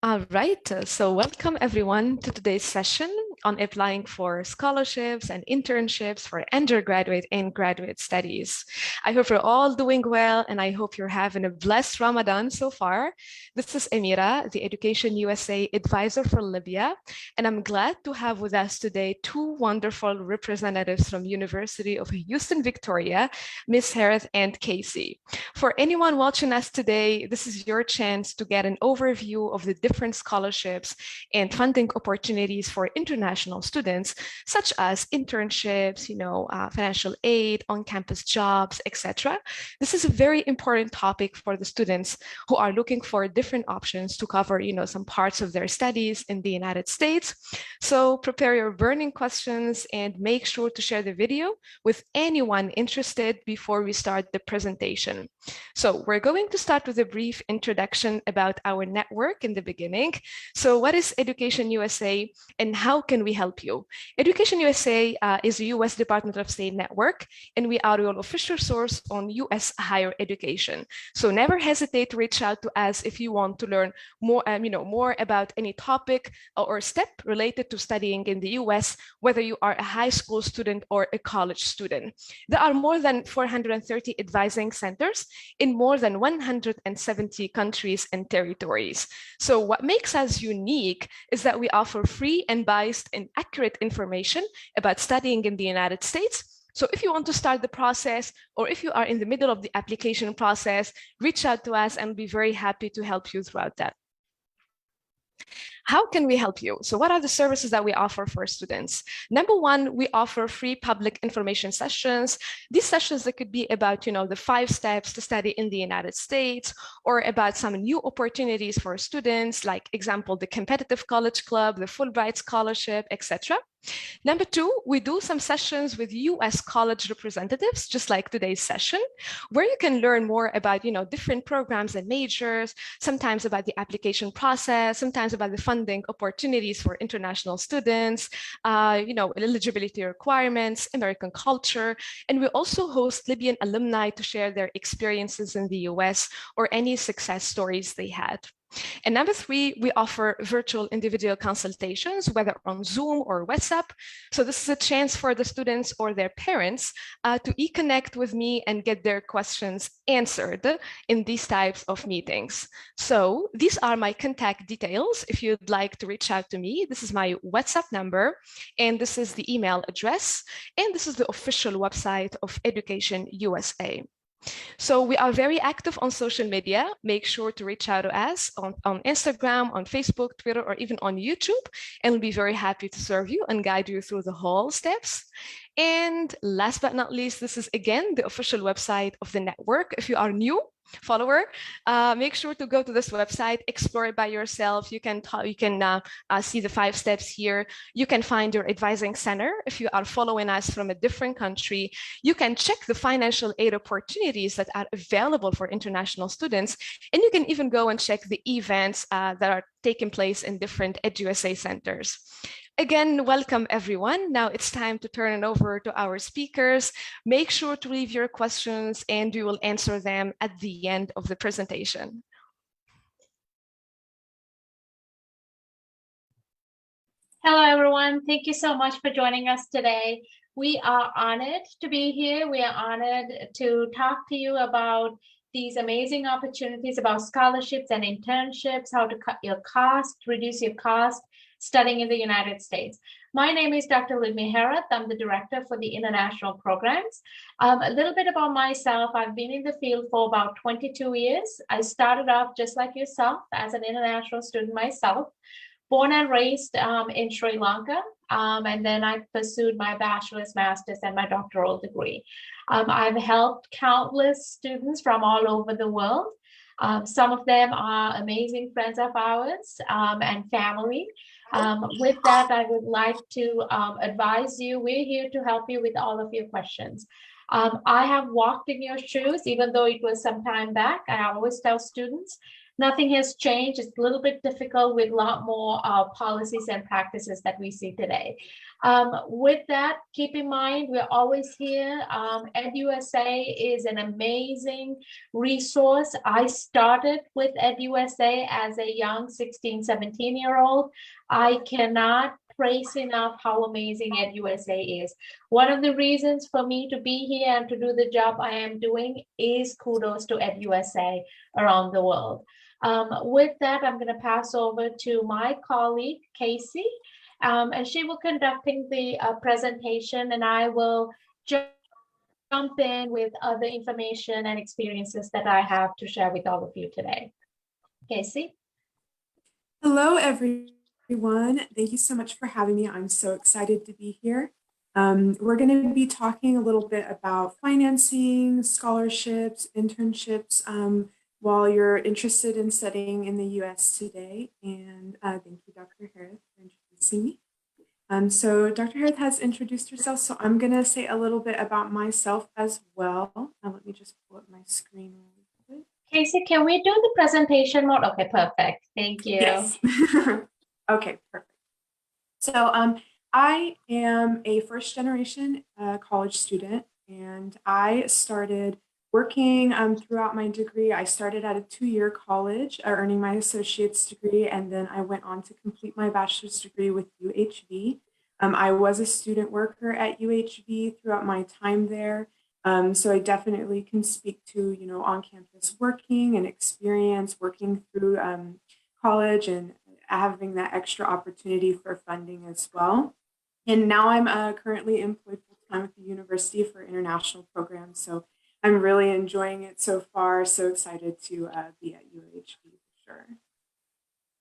All right, so welcome everyone to today's session on applying for scholarships and internships for undergraduate and graduate studies. I hope you're all doing well and I hope you're having a blessed Ramadan so far. This is Amira, the Education USA advisor for Libya, and I'm glad to have with us today two wonderful representatives from University of Houston, Victoria, Ms. Harith and Casey. For anyone watching us today, this is your chance to get an overview of the different scholarships and funding opportunities for international students, such as internships, financial aid, on-campus jobs, etc. This is a very important topic for the students who are looking for different options to cover, some parts of their studies in the United States. So prepare your burning questions and make sure to share the video with anyone interested before we start the presentation. So we're going to start with a brief introduction about our network in the beginning. So what is Education USA and how can we help you? Education USA is a US Department of State network, and we are your official source on US higher education. So never hesitate to reach out to us if you want to learn more, more about any topic or step related to studying in the US, whether you are a high school student or a college student. There are more than 430 advising centers in more than 170 countries and territories. So what makes us unique is that we offer free and biased and accurate information about studying in the United States. So if you want to start the process or if you are in the middle of the application process, reach out to us and we'll be very happy to help you throughout that. How can we help you? So what are the services that we offer for students? Number one, we offer free public information sessions. These sessions that could be about, the 5 steps to study in the United States, or about some new opportunities for students, like example, the competitive college club, the Fulbright scholarship, etc. Number two, we do some sessions with US college representatives, just like today's session, where you can learn more about, different programs and majors, sometimes about the application process, sometimes about the funding opportunities for international students, eligibility requirements, American culture. And we also host Libyan alumni to share their experiences in the US or any success stories they had. And number three, we offer virtual individual consultations, whether on Zoom or WhatsApp. So this is a chance for the students or their parents to connect with me and get their questions answered in these types of meetings. So these are my contact details. If you'd like to reach out to me, this is my WhatsApp number, and this is the email address, and this is the official website of Education USA. So we are very active on social media. Make sure to reach out to us on Instagram, on Facebook, Twitter, or even on YouTube, and we'll be very happy to serve you and guide you through the whole steps. And last but not least, this is again the official website of the network. If you are new follower, make sure to go to this website, explore it by yourself. You can see the 5 steps here. You can find your advising center. If you are following us from a different country, you can check the financial aid opportunities that are available for international students. And you can even go and check the events that are taking place in different EduSA centers. Again, welcome everyone. Now it's time to turn it over to our speakers. Make sure to leave your questions and we will answer them at the end of the presentation. Hello, everyone. Thank you so much for joining us today. We are honored to be here. We are honored to talk to you about these amazing opportunities about scholarships and internships, how to cut your cost, reduce your cost, studying in the United States. My name is Dr. Lidmi Herath. I'm the director for the international programs. A little bit about myself. I've been in the field for about 22 years. I started off just like yourself as an international student myself, born and raised in Sri Lanka. And then I pursued my bachelor's, master's, and my doctoral degree. I've helped countless students from all over the world. Some of them are amazing friends of ours and family. With that, I would like to advise you, we're here to help you with all of your questions. I have walked in your shoes, even though it was some time back. I always tell students, nothing has changed. It's a little bit difficult with a lot more policies and practices that we see today. With that, keep in mind, we're always here. EdUSA is an amazing resource. I started with EdUSA as a young 16, 17-year-old. I cannot praise enough how amazing EdUSA is. One of the reasons for me to be here and to do the job I am doing is kudos to EdUSA around the world. With that, I'm going to pass over to my colleague, Casey, and she will conducting the presentation, and I will jump in with other information and experiences that I have to share with all of you today. Casey? Hello, everyone. Thank you so much for having me. I'm so excited to be here. We're going to be talking a little bit about financing, scholarships, internships, while you're interested in studying in the US today. And thank you, Dr. Harith, for introducing me. So Dr. Harith has introduced herself, so I'm going to say a little bit about myself as well. Let me just pull up my screen really quick. Casey, can we do the presentation mode? Okay, perfect. Thank you. Yes. Okay, perfect. So I am a first generation college student, and I started working throughout my degree. I started at a 2-year college, earning my associate's degree, and then I went on to complete my bachelor's degree with UHV. I was a student worker at UHV throughout my time there. So I definitely can speak to, on-campus working and experience working through college and having that extra opportunity for funding as well. And now I'm currently employed full-time at the university for international programs. So I'm really enjoying it so far. So excited to be at UHB for sure.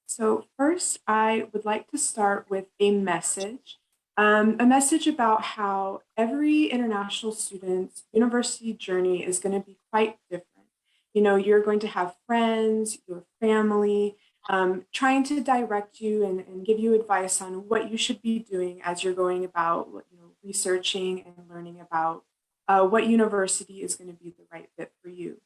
So first, I would like to start with a message about how every international student's university journey is going to be quite different. You're going to have friends, your family, trying to direct you and give you advice on what you should be doing as you're going about, researching and learning about what university is going to be the right fit for you.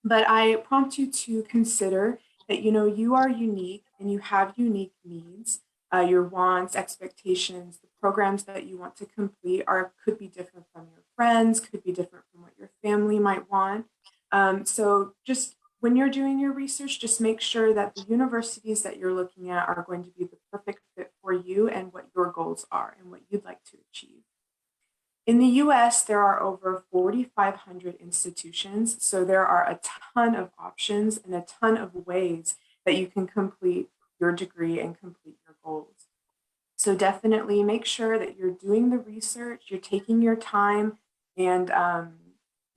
But I prompt you to consider that, you are unique and you have unique needs. Your wants, expectations, the programs that you want to complete could be different from your friends, could be different from what your family might want. So just when you're doing your research, just make sure that the universities that you're looking at are going to be the perfect fit for you and what your goals are and what you'd like to achieve. In the US, there are over 4,500 institutions, so there are a ton of options and a ton of ways that you can complete your degree and complete your goals. So definitely make sure that you're doing the research, you're taking your time, and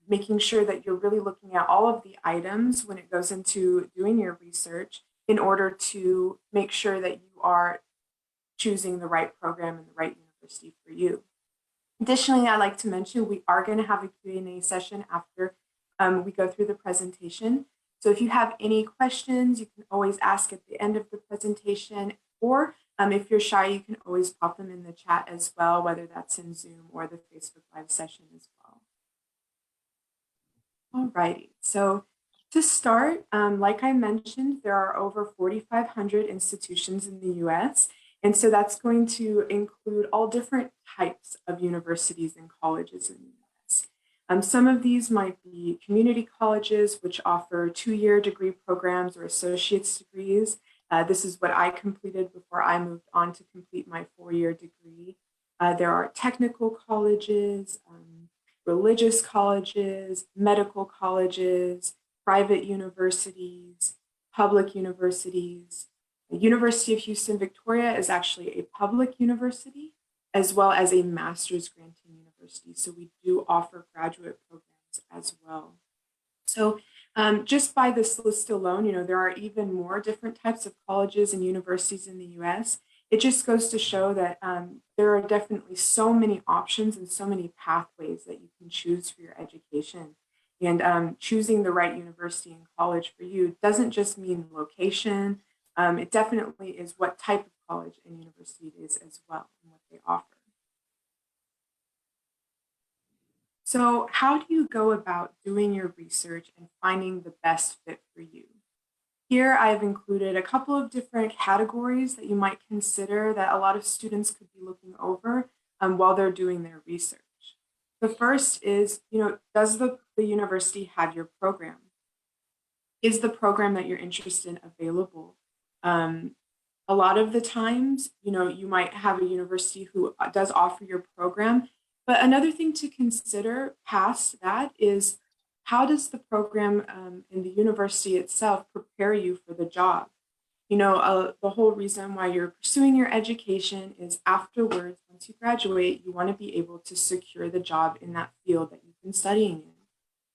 making sure that you're really looking at all of the items when it goes into doing your research in order to make sure that you are choosing the right program and the right university for you. Additionally, I'd like to mention we are going to have a Q&A session after we go through the presentation. So if you have any questions, you can always ask at the end of the presentation, or if you're shy, you can always pop them in the chat as well, whether that's in Zoom or the Facebook Live session as well. Alrighty, so to start, like I mentioned, there are over 4,500 institutions in the US, and so that's going to include all different types of universities and colleges in the US. Some of these might be community colleges, which offer 2-year degree programs or associate's degrees. This is what I completed before I moved on to complete my 4-year degree. There are technical colleges, religious colleges, medical colleges, private universities, public universities. The University of Houston, Victoria is actually a public university, as well as a master's granting university. So we do offer graduate programs as well. So just by this list alone, there are even more different types of colleges and universities in the US. It just goes to show that there are definitely so many options and so many pathways that you can choose for your education. And choosing the right university and college for you doesn't just mean location. It definitely is what type of college and university it is as well and what they offer. So how do you go about doing your research and finding the best fit for you? Here I've included a couple of different categories that you might consider that a lot of students could be looking over while they're doing their research. The first is, does the university have your program? Is the program that you're interested in available? A lot of the times, you might have a university who does offer your program, but another thing to consider past that is how does the program in the university itself prepare you for the job? The whole reason why you're pursuing your education is afterwards, once you graduate, you want to be able to secure the job in that field that you've been studying in.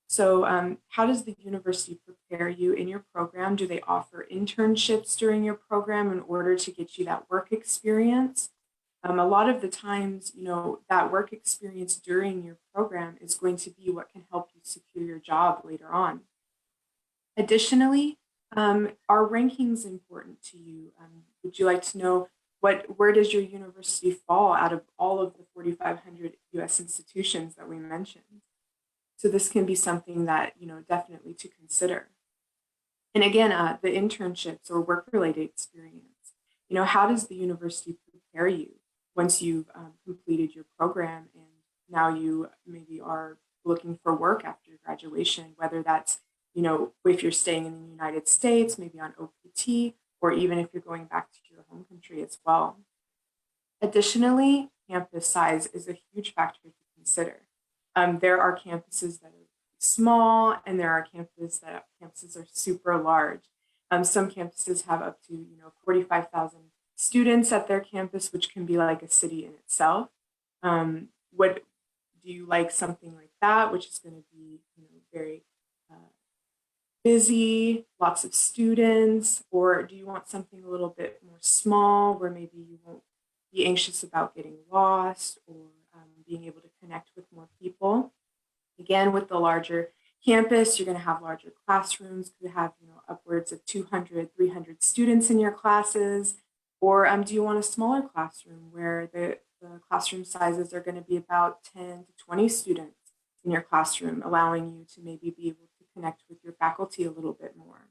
So how does the university prepare you in your program? Do they offer internships during your program in order to get you that work experience? A lot of the times, that work experience during your program is going to be what can help you secure your job later on. Additionally, are rankings important to you? Would you like to know where does your university fall out of all of the 4,500 US institutions that we mentioned? So this can be something that, definitely to consider. And again, the internships or work-related experience, how does the university prepare you once you've completed your program and now you maybe are looking for work after your graduation, whether that's, if you're staying in the United States, maybe on OPT, or even if you're going back to your home country as well. Additionally, campus size is a huge factor to consider. There are campuses that are small, and there are campuses are super large. Some campuses have up to 45,000 students at their campus, which can be like a city in itself. What do you like? Something like that, which is going to be very busy, lots of students, or do you want something a little bit more small, where maybe you won't be anxious about getting lost or being able to connect with more people? Again, with the larger campus, you're going to have larger classrooms, could have upwards of 200, 300 students in your classes, or do you want a smaller classroom where the classroom sizes are going to be about 10 to 20 students in your classroom, allowing you to maybe be able to connect with your faculty a little bit more?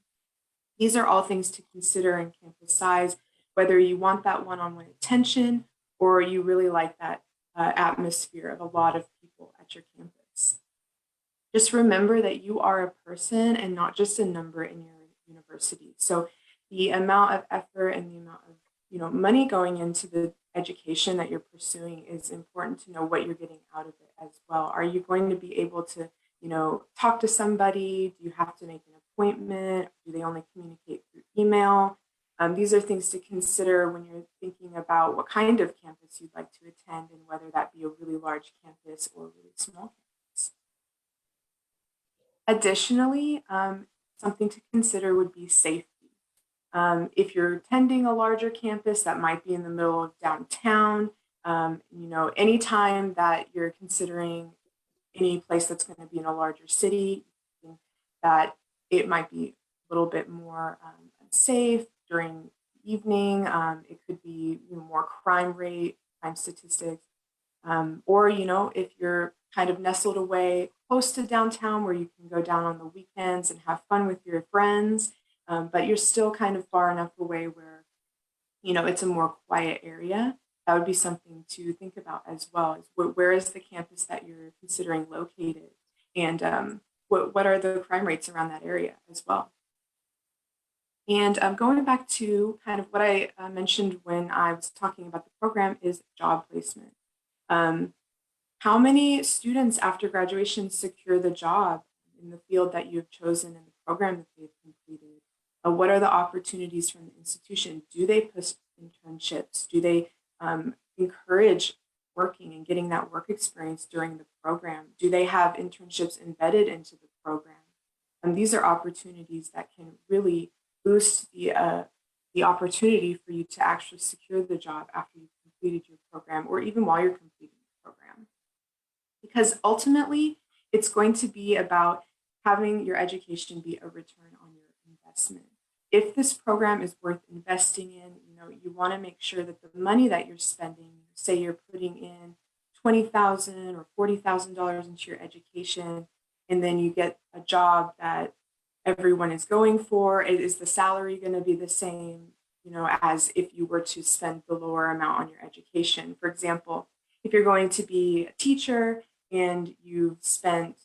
These are all things to consider in campus size, whether you want that one-on-one attention or you really like that atmosphere of a lot of people at your campus. Just remember that you are a person and not just a number in your university. So the amount of effort and the amount of money going into the education that you're pursuing is important to know what you're getting out of it as well. Are you going to be able to talk to somebody? Do you have to make an appointment? Do they only communicate through email? These are things to consider when you're thinking about what kind of campus you'd like to attend and whether that be a really large campus or a really small campus. Additionally, something to consider would be safety. If you're attending a larger campus that might be in the middle of downtown, anytime that you're considering any place that's going to be in a larger city, that it might be a little bit more unsafe during the evening. It could be more crime statistics, or if you're kind of nestled away close to downtown where you can go down on the weekends and have fun with your friends, but you're still kind of far enough away where it's a more quiet area. That would be something to think about as well. Is where is the campus that you're considering located, and what are the crime rates around that area as well? And going back to kind of what I mentioned when I was talking about the program is job placement. How many students after graduation secure the job in the field that you've chosen in the program that they've completed? What are the opportunities from the institution? Do they post internships? Do they encourage working and getting that work experience during the program? Do they have internships embedded into the program? And these are opportunities that can really boost the opportunity for you to actually secure the job after you've completed your program, or even while you're completing the program. Because ultimately, it's going to be about having your education be a return on your investment. If this program is worth investing in, you want to make sure that the money that you're spending, say you're putting in $20,000 or $40,000 into your education, and then you get a job that everyone is going for? Is the salary going to be the same, as if you were to spend the lower amount on your education? For example, if you're going to be a teacher and you've spent,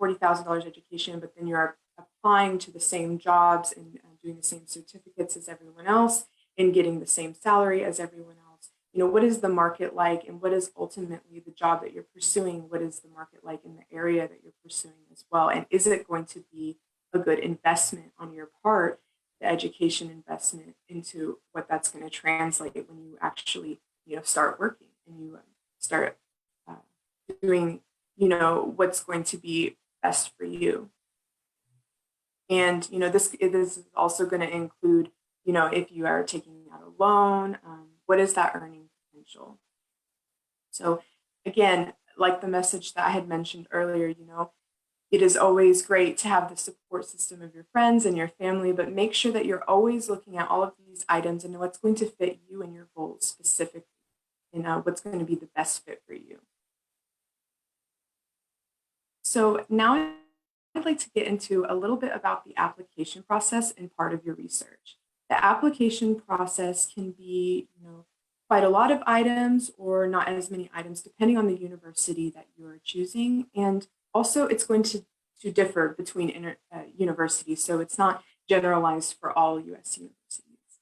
$40,000 education, but then you're applying to the same jobs and doing the same certificates as everyone else and getting the same salary as everyone else. What is the market like, and what is ultimately the job that you're pursuing? What is the market like in the area that you're pursuing as well? And is it going to be a good investment on your part, the education investment, into what that's going to translate when you actually, start working and you start doing, what's going to be best for you. And, this is also going to include, if you are taking out a loan, what is that earning potential? So again, like the message that I had mentioned earlier, it is always great to have the support system of your friends and your family, but make sure that you're always looking at all of these items and what's going to fit you and your goals specifically, and what's going to be the best fit for you. So now I'd like to get into a little bit about the application process and part of your research. The application process can be, quite a lot of items or not as many items, depending on the university that you are choosing. And also, it's going to differ between universities, so it's not generalized for all US universities.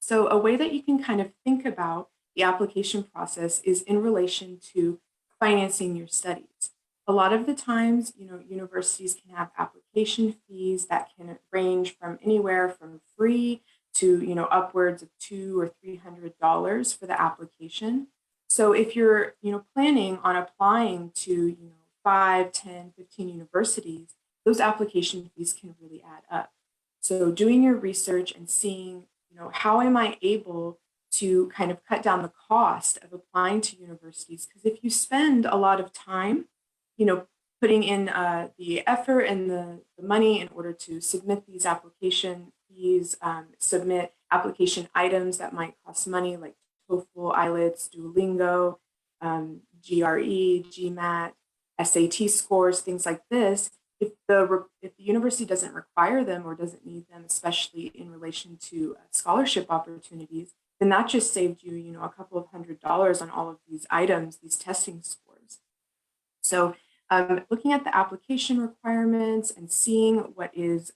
So a way that you can kind of think about the application process is in relation to financing your studies. A lot of the times, universities can have application fees that can range from anywhere from free to, upwards of $200 or $300 for the application. So if you're, planning on applying to, 5, 10, 15 universities, those application fees can really add up. So doing your research and seeing, how am I able to kind of cut down the cost of applying to universities? Because if you spend a lot of time, putting in the effort and the money in order to submit these application fees, submit application items that might cost money, like TOEFL, IELTS, Duolingo, GRE, GMAT, SAT scores, things like this. If the university doesn't require them or doesn't need them, especially in relation to scholarship opportunities, then that just saved you, a couple of $100s on all of these items, these testing scores. So looking at the application requirements and seeing what is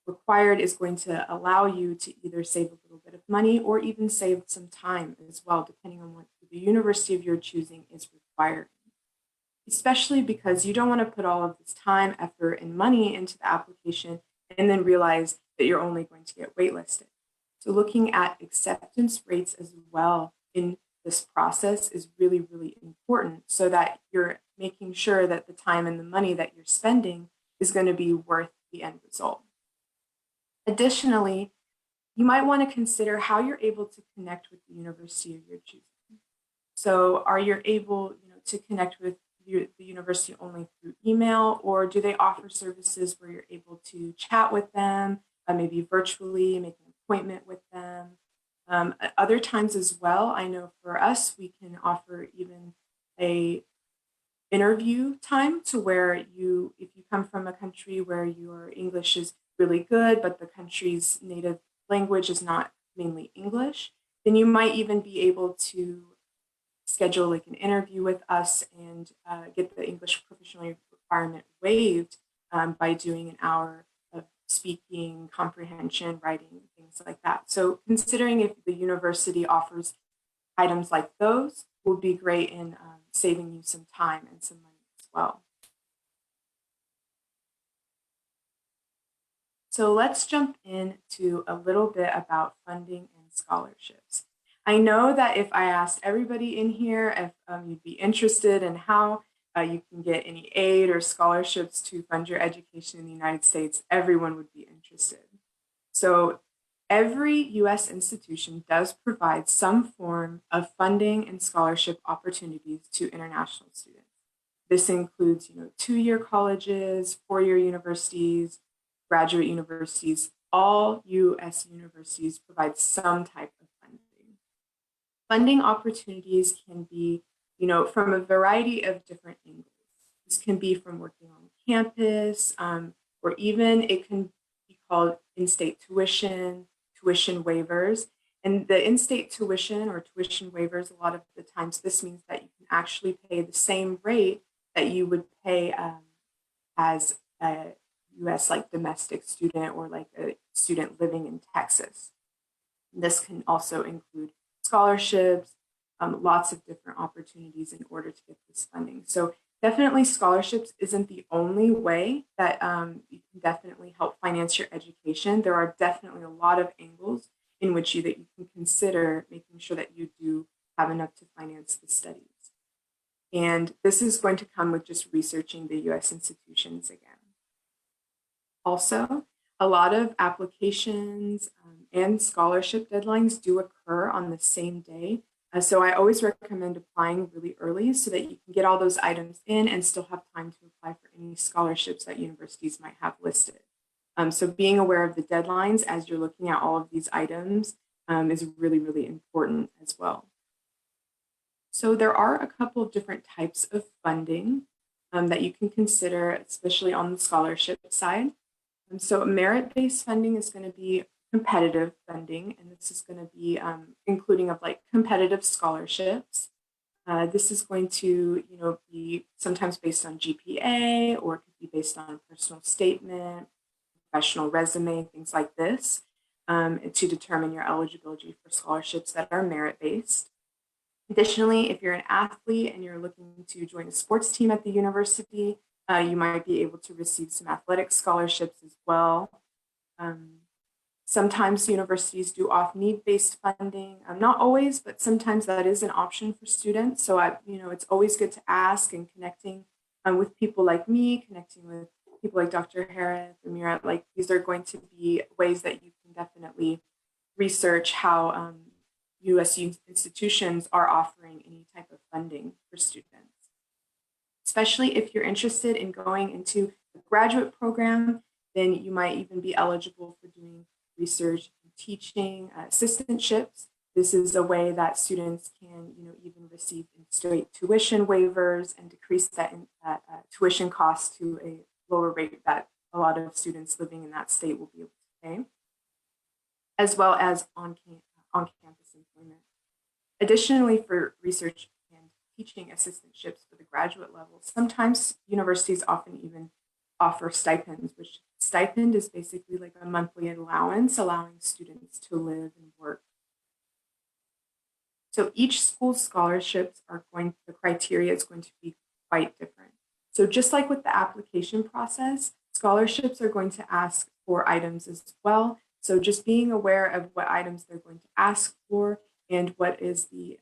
required is going to allow you to either save a little bit of money or even save some time as well, depending on what the university of your choosing is required. Especially because you don't want to put all of this time, effort, and money into the application and then realize that you're only going to get waitlisted. So looking at acceptance rates as well in this process is really, really important so that you're making sure that the time and the money that you're spending is going to be worth the end result. Additionally, you might want to consider how you're able to connect with the university of your choosing. So are you able, to connect with the university only through email, or do they offer services where you're able to chat with them, maybe virtually, make an appointment with them? Other times as well, I know for us, we can offer even a interview time to where if you come from a country where your English is really good, but the country's native language is not mainly English, then you might even be able to schedule like an interview with us and get the English proficiency requirement waived by doing an hour of speaking, comprehension, writing, things like that. So considering if the university offers items like those would be great in saving you some time and some money as well. So let's jump into a little bit about funding and scholarships. I know that if I asked everybody in here if you'd be interested in how you can get any aid or scholarships to fund your education in the United States, everyone would be interested. So every US institution does provide some form of funding and scholarship opportunities to international students. This includes, 2-year colleges, 4-year universities, graduate universities. All US universities provide some type of funding. Funding opportunities can be, from a variety of different angles. This can be from working on campus, or even it can be called in-state tuition, tuition waivers. And the in-state tuition or tuition waivers, a lot of the times this means that you can actually pay the same rate that you would pay as a US like domestic student or like a student living in Texas. This can also include scholarships, lots of different opportunities in order to get this funding. So definitely scholarships isn't the only way that you can definitely help finance your education. There are definitely a lot of angles in which that you can consider making sure that you do have enough to finance the studies. And this is going to come with just researching the US institutions again. Also, a lot of applications and scholarship deadlines do occur on the same day. So I always recommend applying really early so that you can get all those items in and still have time to apply for any scholarships that universities might have listed. So being aware of the deadlines as you're looking at all of these items is really, really important as well. So there are a couple of different types of funding that you can consider, especially on the scholarship side. So merit-based funding is going to be competitive funding, and this is going to be including of like competitive scholarships. This is going to, be sometimes based on GPA, or it could be based on a personal statement, professional resume, things like this, to determine your eligibility for scholarships that are merit-based. Additionally, if you're an athlete and you're looking to join a sports team at the university, you might be able to receive some athletic scholarships as well. Sometimes universities do offer need-based funding. Not always, but sometimes that is an option for students. So it's always good to ask, and connecting with people like me, connecting with people like Dr. Harris, Amira, like these are going to be ways that you can definitely research how US institutions are offering any type of funding for students. Especially if you're interested in going into a graduate program, then you might even be eligible for doing research and teaching assistantships. This is a way that students can, even receive in-state tuition waivers and decrease that tuition cost to a lower rate that a lot of students living in that state will be able to pay, as well as on-campus employment. Additionally, for research and teaching assistantships for the graduate level, sometimes universities often even offer stipends, which stipend is basically like a monthly allowance allowing students to live and work. So each school's scholarships the criteria is going to be quite different. So just like with the application process, scholarships are going to ask for items as well. So just being aware of what items they're going to ask for and what is the,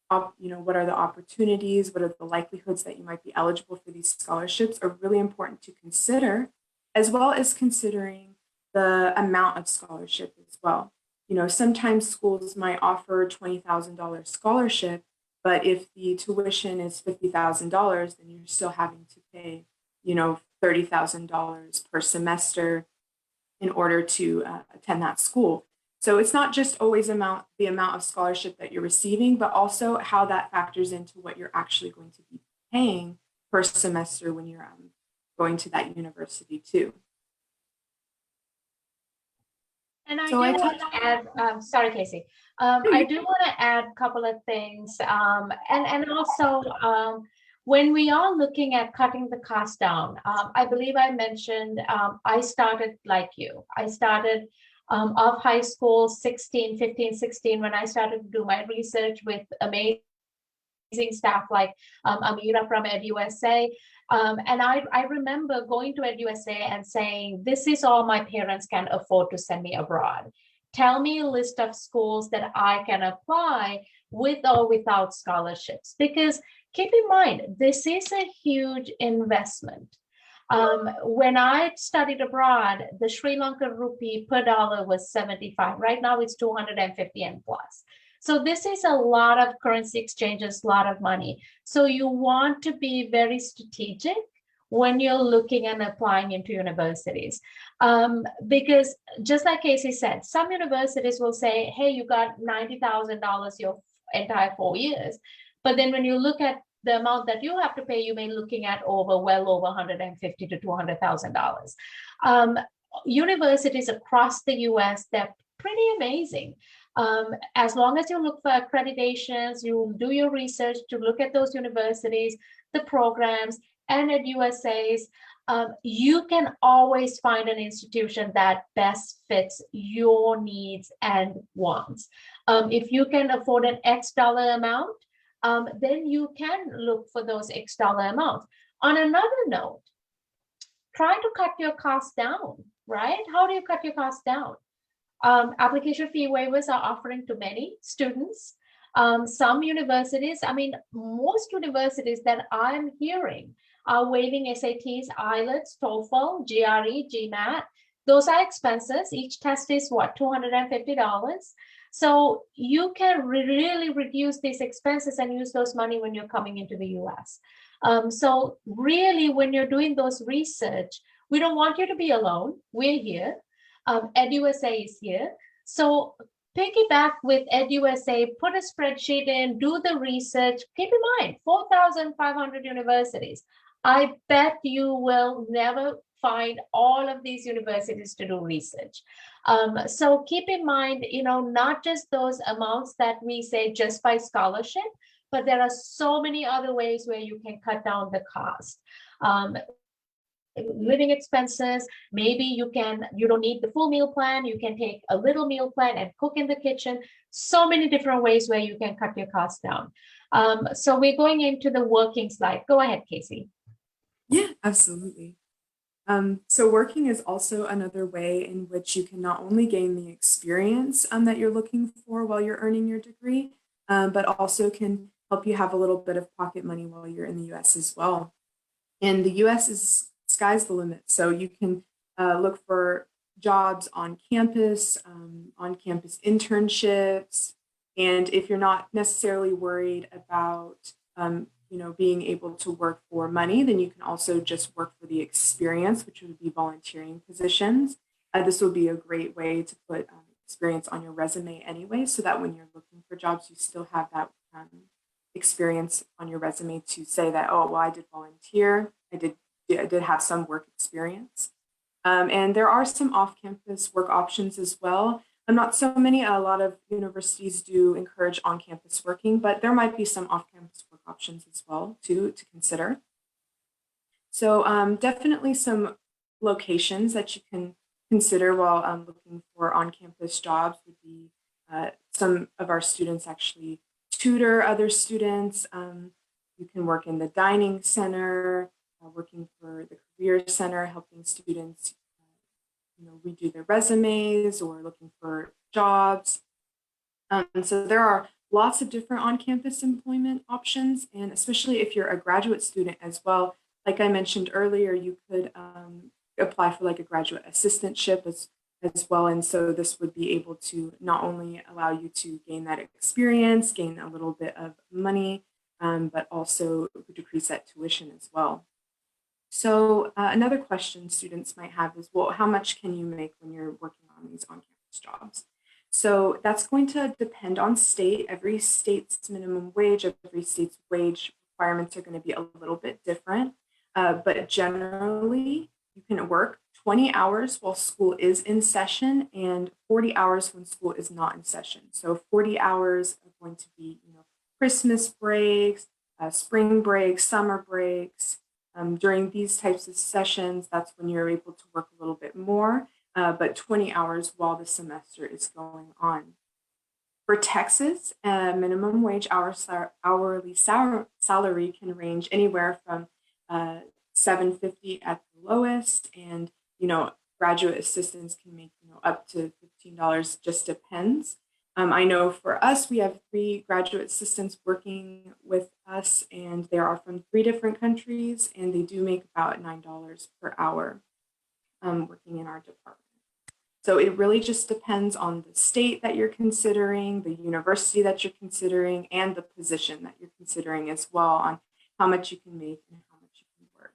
what are the opportunities, what are the likelihoods that you might be eligible for these scholarships are really important to consider, as well as considering the amount of scholarship as well. Sometimes schools might offer $20,000 scholarship, but if the tuition is $50,000, then you're still having to pay, $30,000 per semester in order to attend that school. So it's not just always the amount of scholarship that you're receiving, but also how that factors into what you're actually going to be paying per semester when you're going to that university too. And I do want to add, sorry, Casey. I do want to add a couple of things. And also, when we are looking at cutting the cost down, I believe I mentioned I started like you. I started off high school 15, 16, when I started to do my research with amazing staff like Amira from EdUSA. And I remember going to EdUSA and saying, this is all my parents can afford to send me abroad. Tell me a list of schools that I can apply with or without scholarships. Because keep in mind, this is a huge investment. When I studied abroad, the Sri Lankan rupee per dollar was 75. Right now it's 250 and plus. So this is a lot of currency exchanges, a lot of money. So you want to be very strategic when you're looking and applying into universities. Because just like Casey said, some universities will say, hey, you got $90,000 your entire 4 years. But then when you look at the amount that you have to pay, you may be looking at well over $150,000 to $200,000. Universities across the US, they're pretty amazing. As long as you look for accreditations, you do your research to look at those universities, the programs, and at USA's, you can always find an institution that best fits your needs and wants. If you can afford an X dollar amount, then you can look for those X dollar amounts. On another note, try to cut your costs down, right? How do you cut your costs down? Application fee waivers are offering to many students. Some universities, I mean, most universities that I'm hearing are waiving SATs, IELTS, TOEFL, GRE, GMAT. Those are expenses. Each test is what, $250? So you can really reduce these expenses and use those money when you're coming into the US. So really, when you're doing those research, we don't want you to be alone. We're here. EdUSA is here. So piggyback with EdUSA, put a spreadsheet in, do the research. Keep in mind, 4,500 universities. I bet you will never find all of these universities to do research. So keep in mind, not just those amounts that we say just by scholarship, but there are so many other ways where you can cut down the cost. Living expenses, maybe you don't need the full meal plan, you can take a little meal plan and cook in the kitchen. So many different ways where you can cut your costs down. So we're going into the working slide. Go ahead, Casey. Yeah, absolutely. So working is also another way in which you can not only gain the experience that you're looking for while you're earning your degree, but also can help you have a little bit of pocket money while you're in the US as well. And the US is sky's the limit. So you can look for jobs on campus internships. And if you're not necessarily worried about being able to work for money, then you can also just work for the experience, which would be volunteering positions. This will be a great way to put experience on your resume anyway, so that when you're looking for jobs, you still have that experience on your resume to say that, oh, well, I did volunteer, I did have some work experience. And there are some off-campus work options as well. Not so many. A lot of universities do encourage on-campus working, but there might be some off-campus work options as well to consider. So definitely some locations that you can consider while looking for on-campus jobs would be some of our students actually tutor other students. You can work in the dining center, working for the career center, helping students redo their resumes or looking for jobs. So there are lots of different on-campus employment options, and especially if you're a graduate student as well. Like I mentioned earlier, you could apply for like a graduate assistantship as well. And so this would be able to not only allow you to gain that experience, gain a little bit of money, but also decrease that tuition as well. So another question students might have is, well, how much can you make when you're working on these on-campus jobs? So that's going to depend on state. Every state's minimum wage, every state's wage requirements are going to be a little bit different. But generally, you can work 20 hours while school is in session and 40 hours when school is not in session. So 40 hours are going to be, Christmas breaks, spring breaks, summer breaks. During these types of sessions, that's when you're able to work a little bit more, but 20 hours while the semester is going on. For Texas, minimum wage hourly salary can range anywhere from $7.50 at the lowest, and graduate assistants can make up to $15. Just depends. I know for us, we have 3 graduate assistants working with us, and they are from 3 different countries, and they do make about $9 per hour working in our department. So it really just depends on the state that you're considering, the university that you're considering, and the position that you're considering as well on how much you can make and how much you can work.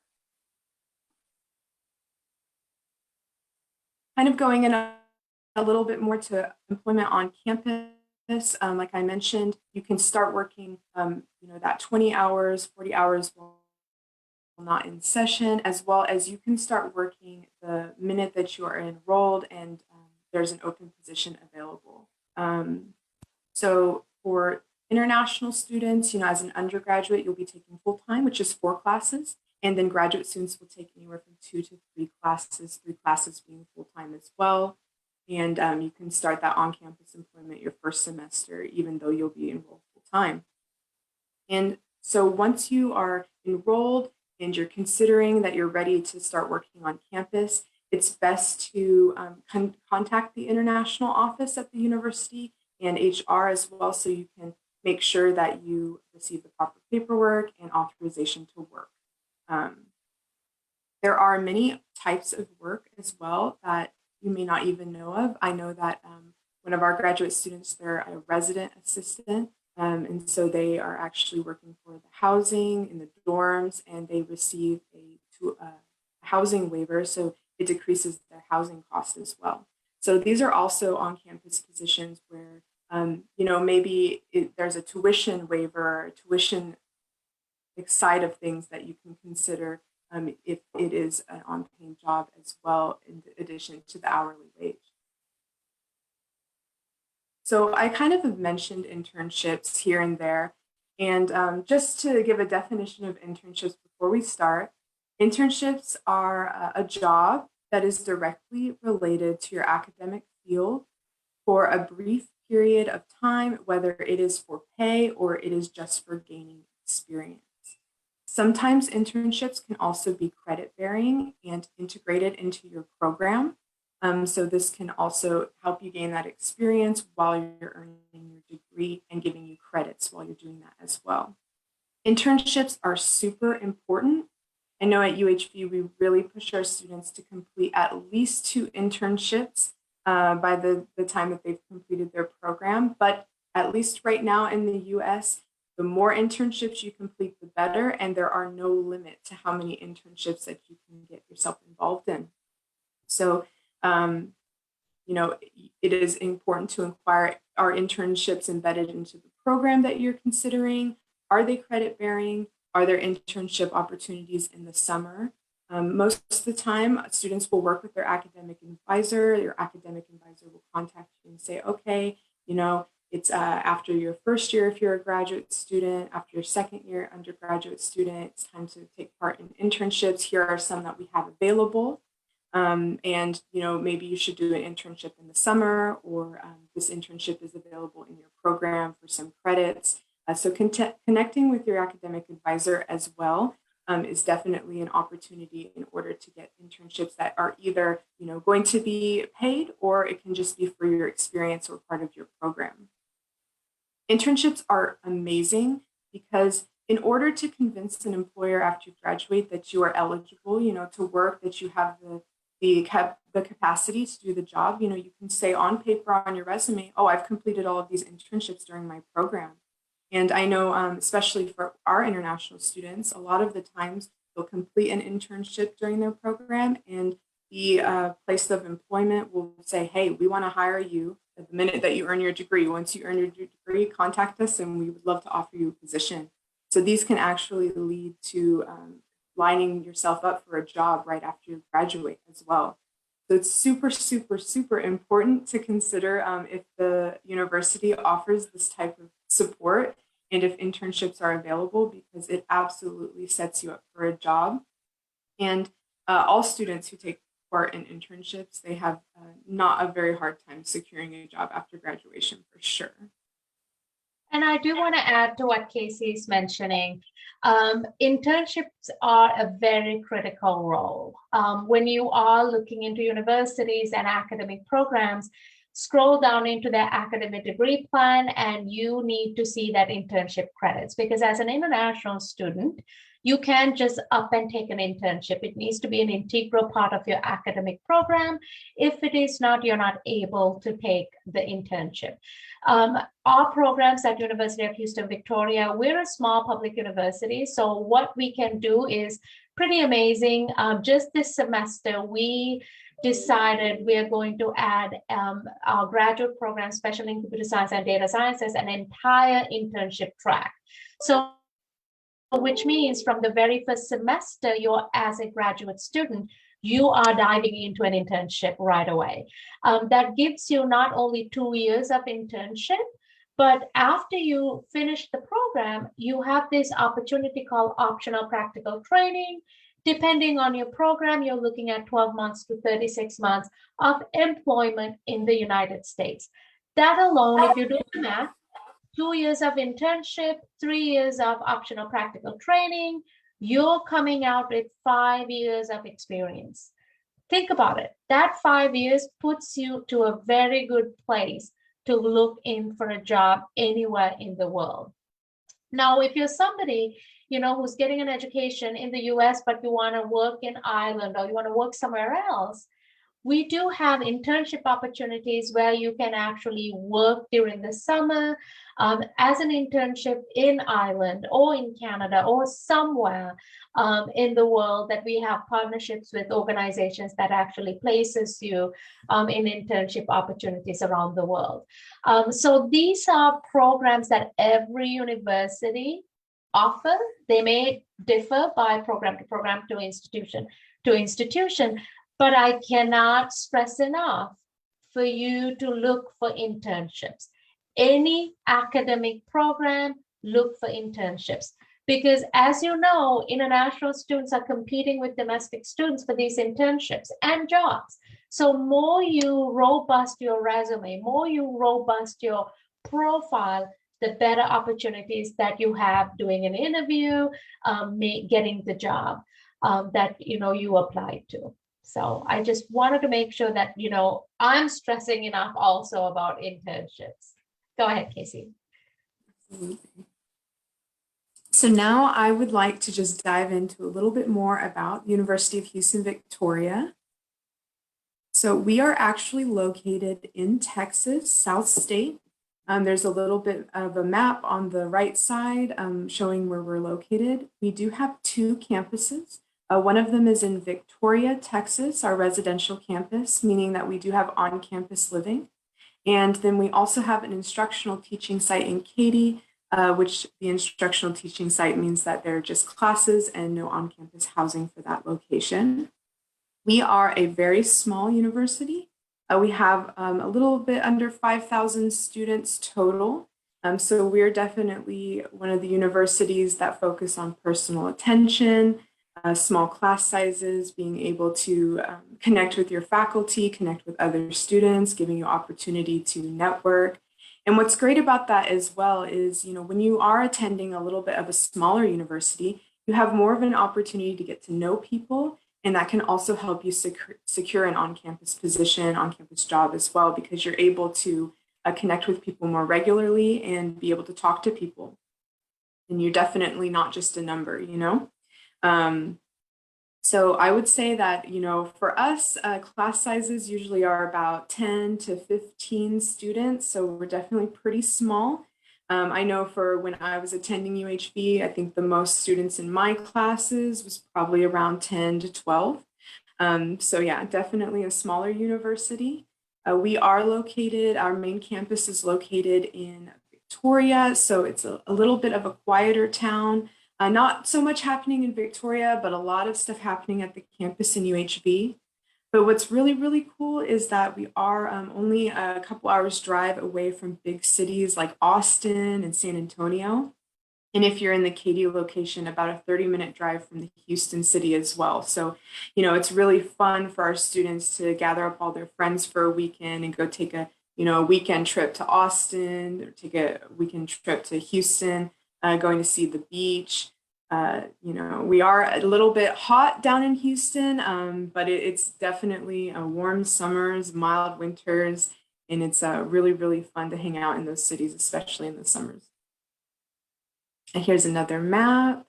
Kind of going in a little bit more to employment on campus. campus. Like I mentioned, you can start working, that 20 hours, 40 hours while not in session, as well as you can start working the minute that you are enrolled and there's an open position available. So for international students, as an undergraduate, you'll be taking full-time, which is 4 classes. And then graduate students will take anywhere from 2 to 3 classes, 3 classes being full-time as well. And you can start that on-campus employment your first semester, even though you'll be enrolled full-time. And so once you are enrolled and you're considering that you're ready to start working on campus, it's best to contact the international office at the university and HR as well, so you can make sure that you receive the proper paperwork and authorization to work. There are many types of work as well that you may not even know of. I know that one of our graduate students, they're a resident assistant, and so they are actually working for the housing in the dorms, and they receive a housing waiver, so it decreases their housing cost as well. So these are also on-campus positions where, maybe there's a tuition waiver, or tuition side of things that you can consider if it is an on-paying job as well, in addition to the hourly wage. So I kind of have mentioned internships here and there. And just to give a definition of internships before we start, internships are a job that is directly related to your academic field for a brief period of time, whether it is for pay or it is just for gaining experience. Sometimes internships can also be credit bearing and integrated into your program. So this can also help you gain that experience while you're earning your degree and giving you credits while you're doing that as well. Internships are super important. I know at UHV, we really push our students to complete at least 2 internships by the time that they've completed their program. But at least right now in the US, the more internships you complete, the better. And there are no limit to how many internships that you can get yourself involved in. So, it is important to inquire, are internships embedded into the program that you're considering? Are they credit bearing? Are there internship opportunities in the summer? Most of the time, students will work with their academic advisor. Your academic advisor will contact you and say, okay, it's after your first year if you're a graduate student, after your second year undergraduate student, it's time to take part in internships. Here are some that we have available. And maybe you should do an internship in the summer, or this internship is available in your program for some credits. So connecting with your academic advisor as well is definitely an opportunity in order to get internships that are either going to be paid, or it can just be for your experience or part of your program. Internships are amazing because in order to convince an employer after you graduate that you are eligible, to work, that you have the capacity to do the job, you can say on paper on your resume, oh, I've completed all of these internships during my program. And I know, especially for our international students, a lot of the times they'll complete an internship during their program, and the place of employment will say, hey, we want to hire you at the minute that you earn your degree. Once you earn your degree, contact us and we would love to offer you a position. So these can actually lead to lining yourself up for a job right after you graduate as well. So it's super, super, super important to consider if the university offers this type of support and if internships are available, because it absolutely sets you up for a job. And all students who take part in internships, they have not a very hard time securing a job after graduation for sure. And I do want to add to what Casey is mentioning. Internships are a very critical role. When you are looking into universities and academic programs, scroll down into their academic degree plan and you need to see that internship credits, because as an international student, you can't just up and take an internship. It needs to be an integral part of your academic program. If it is not, you're not able to take the internship. Our programs at University of Houston, Victoria, we're a small public university. So what we can do is pretty amazing. Just this semester, we decided we are going to add our graduate program, especially in computer science and data sciences, an entire internship track. So which means from the very first semester, you're as a graduate student, you are diving into an internship right away. That gives you not only 2 years of internship, but after you finish the program, you have this opportunity called optional practical training. Depending on your program, you're looking at 12 months to 36 months of employment in the United States. That alone, if you do the math, 2 years of internship, 3 years of optional practical training, you're coming out with 5 years of experience. Think about it. That 5 years puts you to a very good place to look in for a job anywhere in the world. Now, if you're somebody, who's getting an education in the US, but you want to work in Ireland or you want to work somewhere else, we do have internship opportunities where you can actually work during the summer as an internship in Ireland or in Canada or somewhere in the world that we have partnerships with organizations that actually places you in internship opportunities around the world. So these are programs that every university offer. They may differ by program to program, to institution to institution, but I cannot stress enough for you to look for internships. Any academic program, look for internships. Because as you know, international students are competing with domestic students for these internships and jobs. So more you robust your resume, more you robust your profile, the better opportunities that you have doing an interview, getting the job that you applied to. So I just wanted to make sure that, I'm stressing enough also about internships. Go ahead, Casey. Absolutely. So now I would like to just dive into a little bit more about University of Houston, Victoria. So we are actually located in Texas, South State. There's a little bit of a map on the right side showing where we're located. We do have 2 campuses. One of them is in Victoria, Texas, our residential campus, meaning that we do have on-campus living. And then we also have an instructional teaching site in Katy, which the instructional teaching site means that there are just classes and no on-campus housing for that location. We are a very small university. We have a little bit under 5,000 students total. So we're definitely one of the universities that focus on personal attention, small class sizes, being able to connect with your faculty, connect with other students, giving you opportunity to network. And what's great about that as well is, when you are attending a little bit of a smaller university, you have more of an opportunity to get to know people. And that can also help you secure an on-campus position, on-campus job as well, because you're able to connect with people more regularly and be able to talk to people. And you're definitely not just a number, So I would say that, for us, class sizes usually are about 10 to 15 students. So we're definitely pretty small. I know for when I was attending UHB, I think the most students in my classes was probably around 10 to 12. So yeah, definitely a smaller university. We are located, our main campus is located in Victoria. So it's a little bit of a quieter town. Not so much happening in Victoria, but a lot of stuff happening at the campus in UHB. But what's really, really cool is that we are only a couple hours drive away from big cities like Austin and San Antonio. And if you're in the Katy location, about a 30-minute drive from the Houston city as well. So, it's really fun for our students to gather up all their friends for a weekend and go take a weekend trip to Austin, or take a weekend trip to Houston, going to see the beach. We are a little bit hot down in Houston, but it's definitely warm summers, mild winters, and it's really, really fun to hang out in those cities, especially in the summers. And here's another map.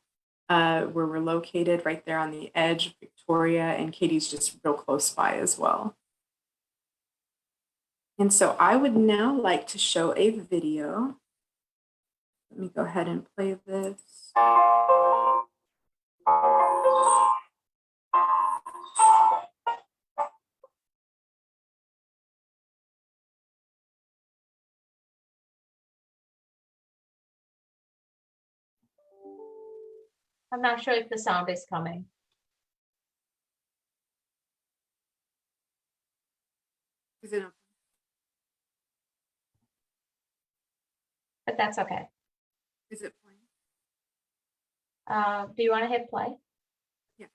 where we're located right there on the edge of Victoria, and Katie's just real close by as well. And so I would now like to show a video. Let me go ahead and play this. I'm not sure if the sound is coming. Is it okay? But that's okay. Is it playing? Do you want to hit play? Yeah.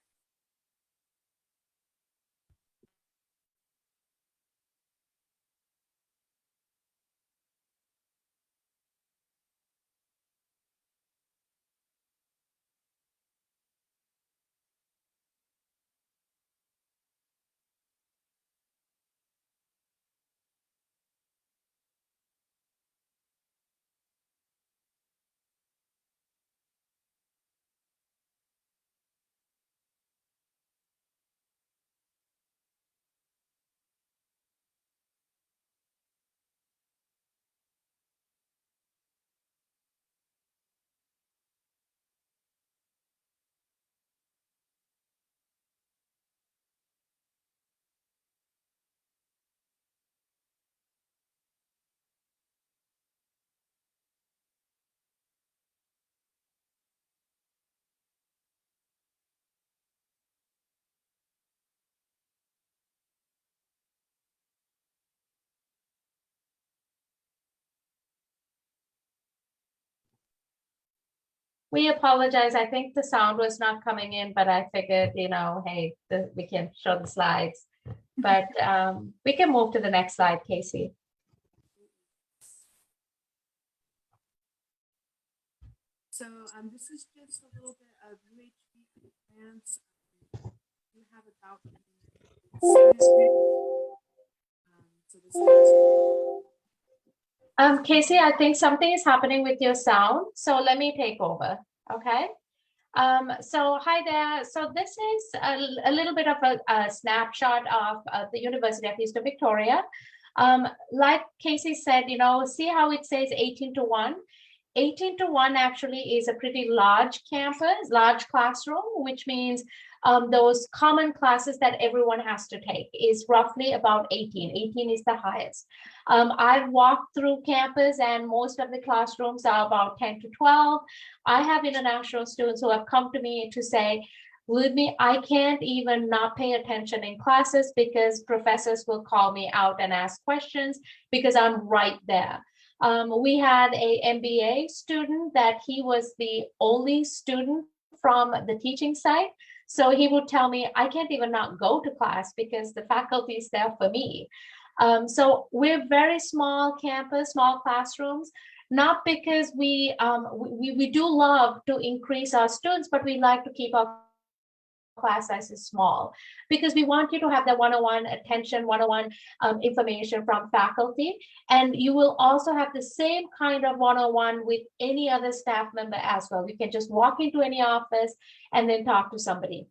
We apologize. I think the sound was not coming in, but I figured, hey, we can show the slides. But we can move to the next slide, Casey. So this is just a little bit of UHB plans. You have about Casey, I think something is happening with your sound, so let me take over, okay? So hi there. So this is a little bit of a snapshot of the University of Eastern Victoria. Like Casey said, see how it says 18:1? 18:1 actually is a pretty large campus, large classroom, which means those common classes that everyone has to take is roughly about 18. 18 is the highest. I've walked through campus and most of the classrooms are about 10 to 12. I have international students who have come to me to say, believe me, I can't even not pay attention in classes because professors will call me out and ask questions because I'm right there. We had a MBA student that he was the only student from the teaching side. So he would tell me, I can't even not go to class because the faculty is there for me. So we're very small campus, small classrooms, not because we do love to increase our students, but we like to keep our class size is small because we want you to have that one-on-one attention, one-on-one information from faculty. And you will also have the same kind of one-on-one with any other staff member as well. You can just walk into any office and then talk to somebody.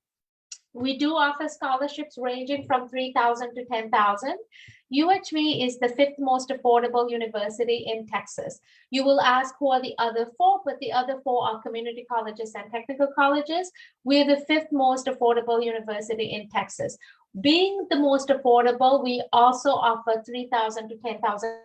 We do offer scholarships ranging from 3,000 to 10,000. UHV is the fifth most affordable university in Texas. You will ask who are the other four, but the other four are community colleges and technical colleges. We're the fifth most affordable university in Texas. Being the most affordable, we also offer 3,000 to 10,000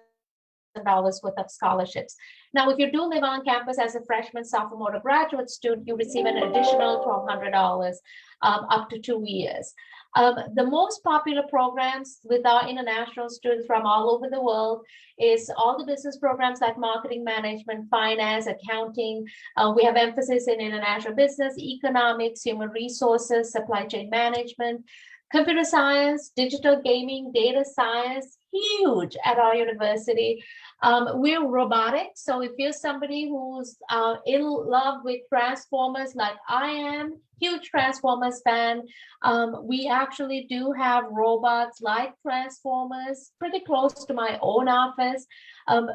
dollars worth of scholarships. Now, if you do live on campus as a freshman, sophomore, or graduate student, you receive an additional $1,200 up to 2 years. The most popular programs with our international students from all over the world is all the business programs like marketing management, finance, accounting. We have emphasis in international business, economics, human resources, supply chain management, computer science, digital gaming, data science, huge at our university. We're robotics. So if you're somebody who's in love with Transformers like I am, huge Transformers fan, we actually do have robots like Transformers pretty close to my own office.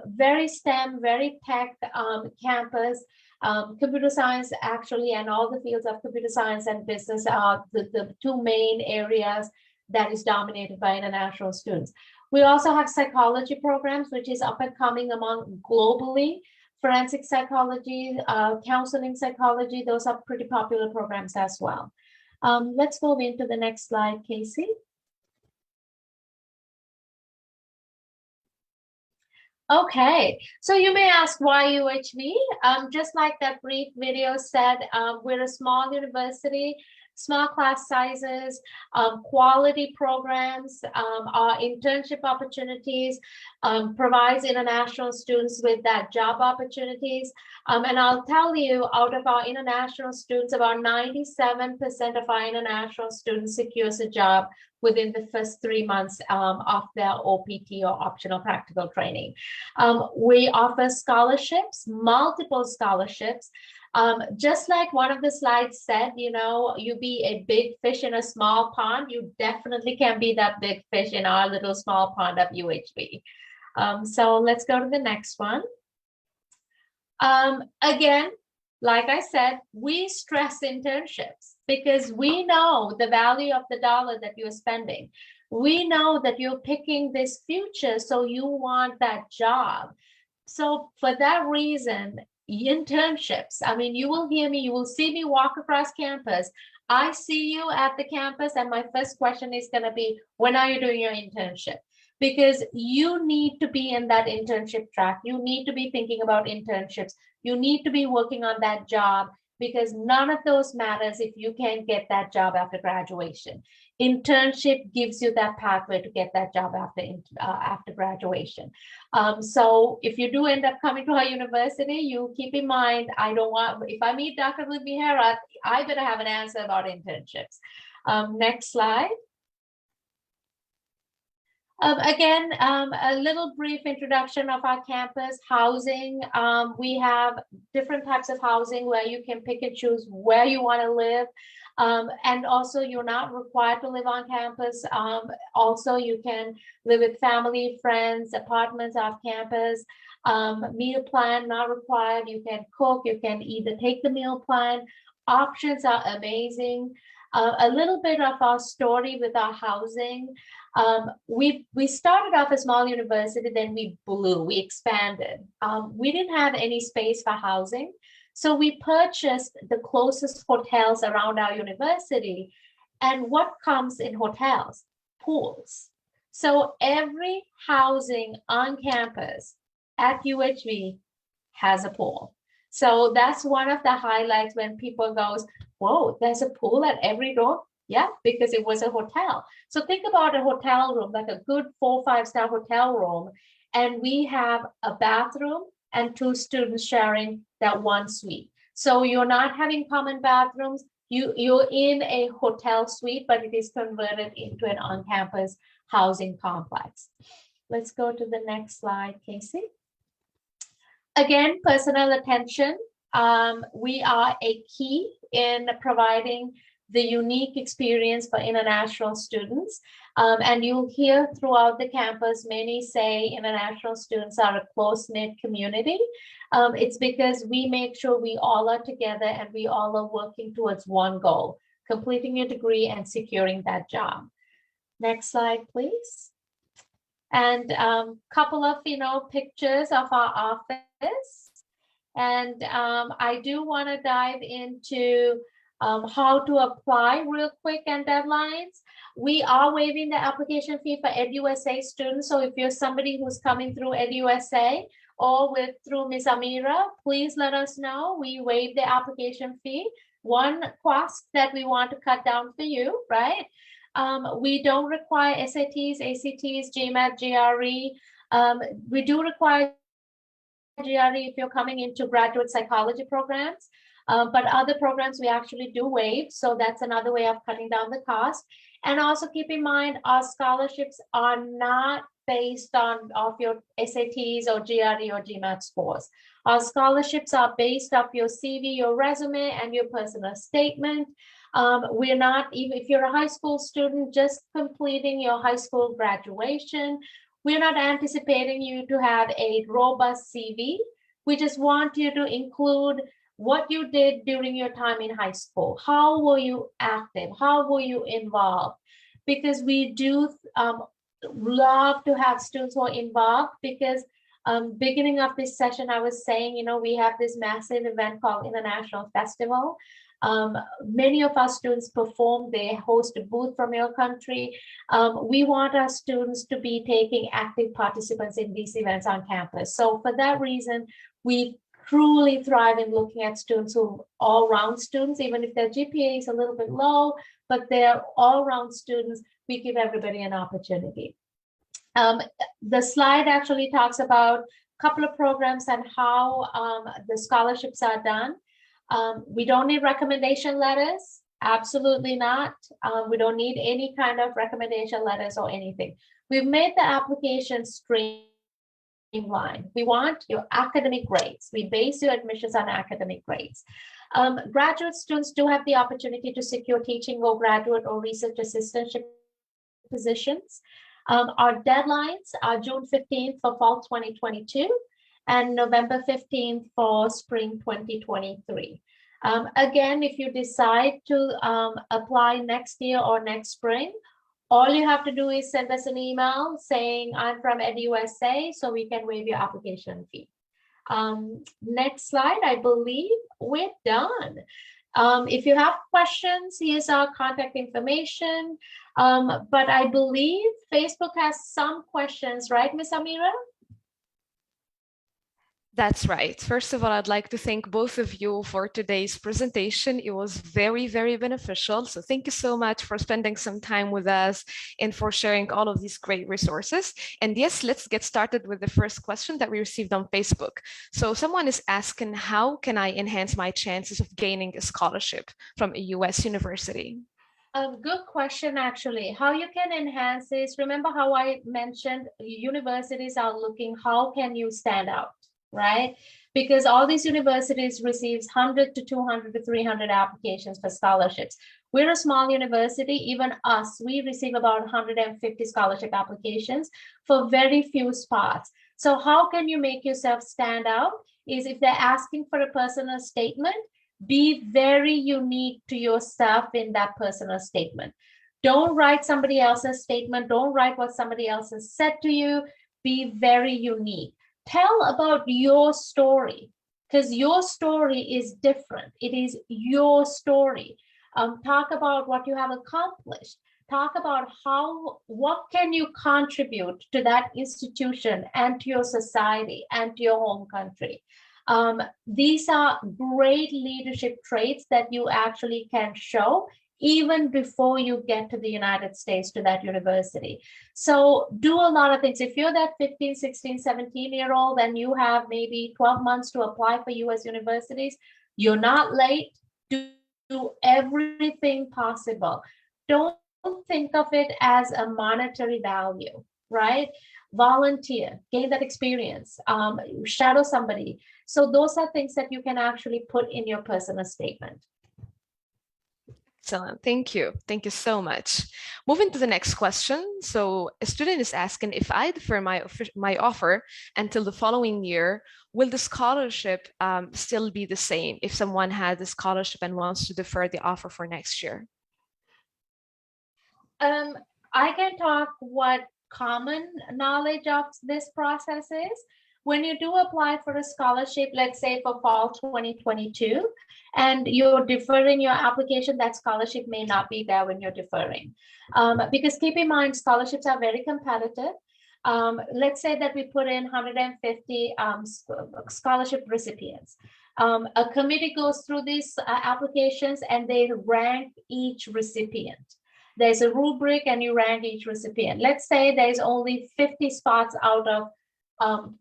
Very STEM, very tech campus. Computer science actually, and all the fields of computer science and business are the two main areas that is dominated by international students. We also have psychology programs, which is up and coming among globally. Forensic psychology, counseling psychology, those are pretty popular programs as well. Let's move into the next slide, Casey. Okay, so you may ask why UHV? Just like that brief video said, we're a small university, small class sizes, quality programs, our internship opportunities, provides international students with that job opportunities. And I'll tell you, out of our international students, about 97% of our international students secures a job within the first 3 months of their OPT or optional practical training. We offer scholarships, multiple scholarships. Just like one of the slides said, you know, you be a big fish in a small pond, you definitely can be that big fish in our little small pond of UHB. So let's go to the next one. Again, like I said, we stress internships because we know the value of the dollar that you're spending. We know that you're picking this future, so you want that job. So for that reason, internships, I mean, you will hear me, you will see me walk across campus. I see you at the campus, and my first question is going to be, when are you doing your internship? Because you need to be in that internship track. You need to be thinking about internships. You need to be working on that job, because none of those matters if you can't get that job after graduation. Internship gives you that pathway to get that job after graduation. So if you do end up coming to our university, you keep in mind, I don't want, if I meet Dr. Mihara, I better have an answer about internships. Next slide. Again, a little brief introduction of our campus housing. We have different types of housing where you can pick and choose where you want to live. And also, you're not required to live on campus. Also, you can live with family, friends, apartments off campus. Meal plan not required. You can cook. You can either take the meal plan. Options are amazing. A little bit of our story with our housing. We started off a small university, then we expanded. We didn't have any space for housing. So we purchased the closest hotels around our university. And what comes in hotels? Pools. So every housing on campus at UHV has a pool. So that's one of the highlights when people goes, whoa, there's a pool at every door. Yeah, because it was a hotel. So think about a hotel room, like a good 4 or 5-star hotel room. And we have a bathroom and 2 students sharing that one suite. So you're not having common bathrooms. You're in a hotel suite, but it is converted into an on-campus housing complex. Let's go to the next slide, Casey. Again, personal attention. We are a key in providing the unique experience for international students. And you'll hear throughout the campus, many say international students are a close-knit community. It's because we make sure we all are together and we all are working towards one goal, completing your degree and securing that job. Next slide, please. And couple of, pictures of our office. And I do want to dive into how to apply real quick and deadlines. We are waiving the application fee for EdUSA students. So if you're somebody who's coming through EdUSA or through Ms. Amira, please let us know. We waive the application fee. One cost that we want to cut down for you, right? We don't require SATs, ACTs, GMAT, GRE. We do require GRE if you're coming into graduate psychology programs. But other programs we actually do waive. So that's another way of cutting down the cost. And also keep in mind, our scholarships are not based on your SATs or GRE or GMAT scores. Our scholarships are based off your CV, your resume, and your personal statement. We're not, even if you're a high school student, just completing your high school graduation, we're not anticipating you to have a robust CV. We just want you to include what you did during your time in high school. How were you active? How were you involved? Because we do love to have students who are involved, because beginning of this session, I was saying, we have this massive event called International Festival. Many of our students perform, they host a booth from your country. We want our students to be taking active participants in these events on campus. So for that reason, we truly thrive in looking at students who are all-round students, even if their GPA is a little bit low, but they're all-round students. We give everybody an opportunity. The slide actually talks about a couple of programs and how the scholarships are done. We don't need recommendation letters. Absolutely not. We don't need any kind of recommendation letters or anything. We've made the application streamlined. We want your academic grades. We base your admissions on academic grades. Graduate students do have the opportunity to secure teaching or graduate or research assistantship positions. Our deadlines are June 15th for fall 2022 and November 15th for spring 2023. Again, if you decide to apply next year or next spring, all you have to do is send us an email saying I'm from EduUSA, so we can waive your application fee. Next slide, I believe we're done. If you have questions, here's our contact information. But I believe Facebook has some questions, right, Ms. Amira? That's right. First of all, I'd like to thank both of you for today's presentation. It was very, very beneficial. So thank you so much for spending some time with us and for sharing all of these great resources. And yes, let's get started with the first question that we received on Facebook. So someone is asking, how can I enhance my chances of gaining a scholarship from a US university? Good question, actually. How you can enhance this, remember how I mentioned universities are looking, how can you stand out? Right? Because all these universities receives 100 to 200 to 300 applications for scholarships. We're a small university, even us, we receive about 150 scholarship applications for very few spots. So how can you make yourself stand out is if they're asking for a personal statement, be very unique to yourself in that personal statement. Don't write somebody else's statement. Don't write what somebody else has said to you. Be very unique. Tell about your story, because your story is different. It is your story. Talk about what you have accomplished. Talk about what can you contribute to that institution and to your society and to your home country. These are great leadership traits that you actually can show even before you get to the United States, to that university. So do a lot of things. If you're that 15, 16, 17-year-old and you have maybe 12 months to apply for US universities, you're not late. Do everything possible. Don't think of it as a monetary value, right? Volunteer, gain that experience, shadow somebody. So those are things that you can actually put in your personal statement. Excellent. Thank you. Thank you so much. Moving to the next question. So a student is asking, if I defer my offer until the following year, will the scholarship still be the same if someone has a scholarship and wants to defer the offer for next year? I can talk what common knowledge of this process is. When you do apply for a scholarship, let's say for fall 2022, and you're deferring your application, that scholarship may not be there when you're deferring. Because keep in mind, scholarships are very competitive. Let's say that we put in 150 scholarship recipients. A committee goes through these applications and they rank each recipient. There's a rubric and you rank each recipient. Let's say there's only 50 spots out of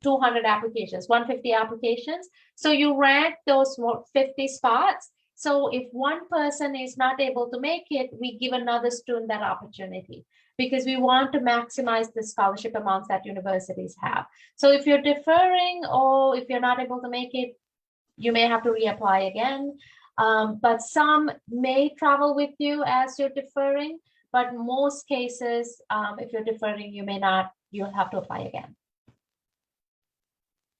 200 applications, 150 applications. So you rank those 50 spots. So if one person is not able to make it, we give another student that opportunity because we want to maximize the scholarship amounts that universities have. So if you're deferring or if you're not able to make it, you may have to reapply again. But some may travel with you as you're deferring, but most cases, if you're deferring, you may not, you'll have to apply again.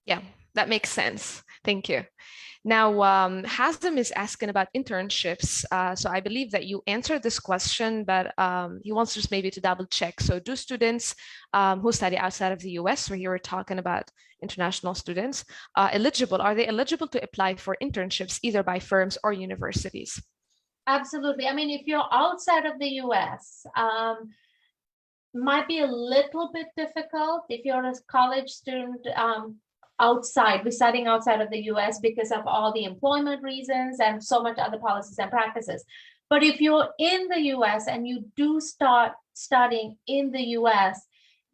Yeah, that makes sense. Thank you. Now, Hazem is asking about internships. So I believe that you answered this question, but he wants just maybe to double check. So do students who study outside of the US, where you were talking about international students, are they eligible to apply for internships either by firms or universities? Absolutely. I mean, if you're outside of the US, might be a little bit difficult if you're a college student residing outside of the US because of all the employment reasons and so much other policies and practices. But if you're in the US and you do start studying in the US,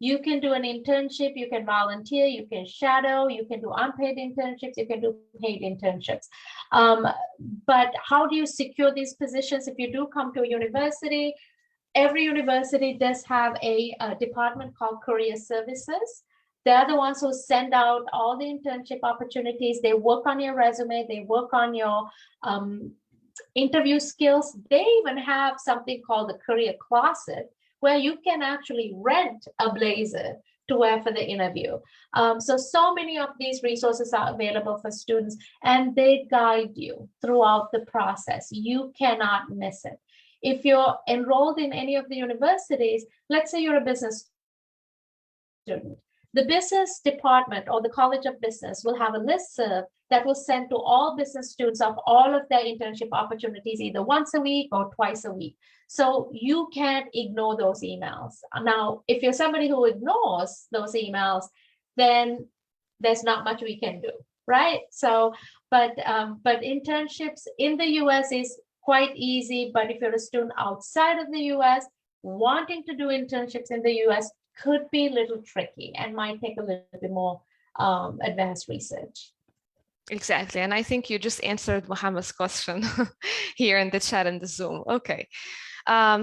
you can do an internship, you can volunteer, you can shadow, you can do unpaid internships, you can do paid internships. But how do you secure these positions if you do come to a university? Every university does have a department called Career Services. They're the ones who send out all the internship opportunities. They work on your resume. They work on your interview skills. They even have something called the Career Closet, where you can actually rent a blazer to wear for the interview. So many of these resources are available for students, and they guide you throughout the process. You cannot miss it. If you're enrolled in any of the universities, let's say you're a business student, the business department or the College of Business will have a listserv that will send to all business students of all of their internship opportunities, either once a week or twice a week. So you can't ignore those emails. Now, if you're somebody who ignores those emails, then there's not much we can do, right? So, but internships in the US is quite easy, but if you're a student outside of the US, wanting to do internships in the US could be a little tricky and might take a little bit more advanced research. Exactly. And I think you just answered Mohammed's question here in the chat and the Zoom. Okay.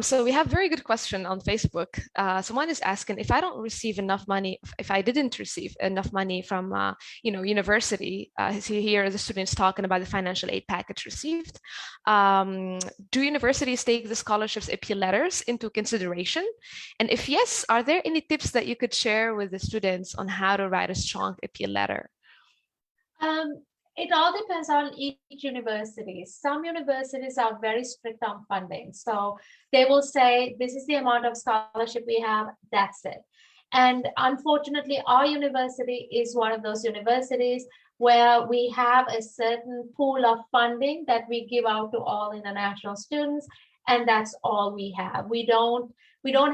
So we have a very good question on Facebook. Someone is asking, if I don't receive enough money, if I didn't receive enough money from, university, here the students talking about the financial aid package received. Do universities take the scholarships appeal letters into consideration? And if yes, are there any tips that you could share with the students on how to write a strong appeal letter? It all depends on each university. Some universities are very strict on funding. So they will say, this is the amount of scholarship we have, that's it. And unfortunately, our university is one of those universities where we have a certain pool of funding that we give out to all international students, and that's all we have. We don't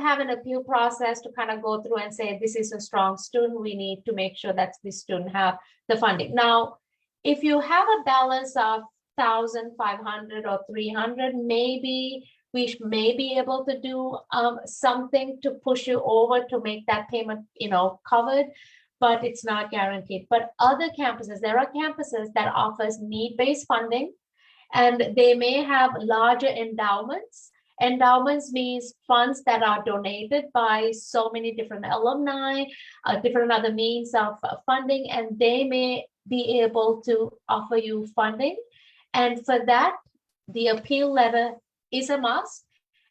have an appeal process to kind of go through and say, this is a strong student. We need to make sure that this student have the funding. Now, if you have a balance of 1,500 or 300, maybe we may be able to do something to push you over to make that payment, covered, but it's not guaranteed. But other campuses, there are campuses that offers need-based funding, and they may have larger endowments. Endowments means funds that are donated by so many different alumni, different other means of funding, and they may be able to offer you funding. And for that, the appeal letter is a must,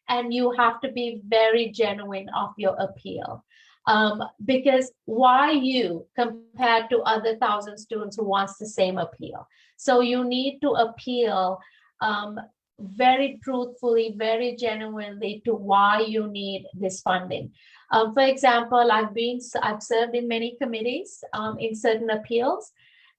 and you have to be very genuine of your appeal. Because why you compared to other 1,000 students who wants the same appeal? So you need to appeal very truthfully, very genuinely to why you need this funding. For example, I've served in many committees in certain appeals,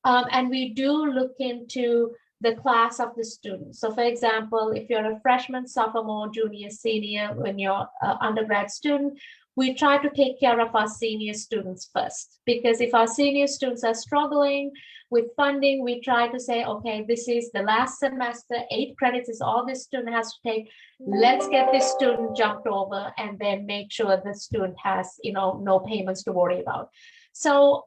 and we do look into the class of the student. So for example, if you're a freshman, sophomore, junior, senior, when you're an undergrad student, we try to take care of our senior students first, because if our senior students are struggling with funding, we try to say, okay, this is the last semester, 8 credits is all this student has to take. Let's get this student jumped over and then make sure the student has, no payments to worry about. So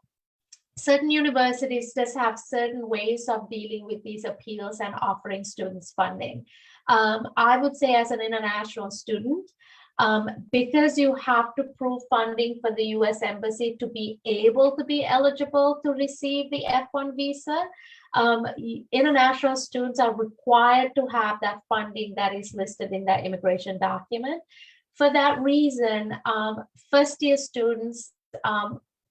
certain universities just have certain ways of dealing with these appeals and offering students funding. I would say as an international student, because you have to prove funding for the US Embassy to be able to be eligible to receive the F1 visa, international students are required to have that funding that is listed in that immigration document. For that reason, first-year students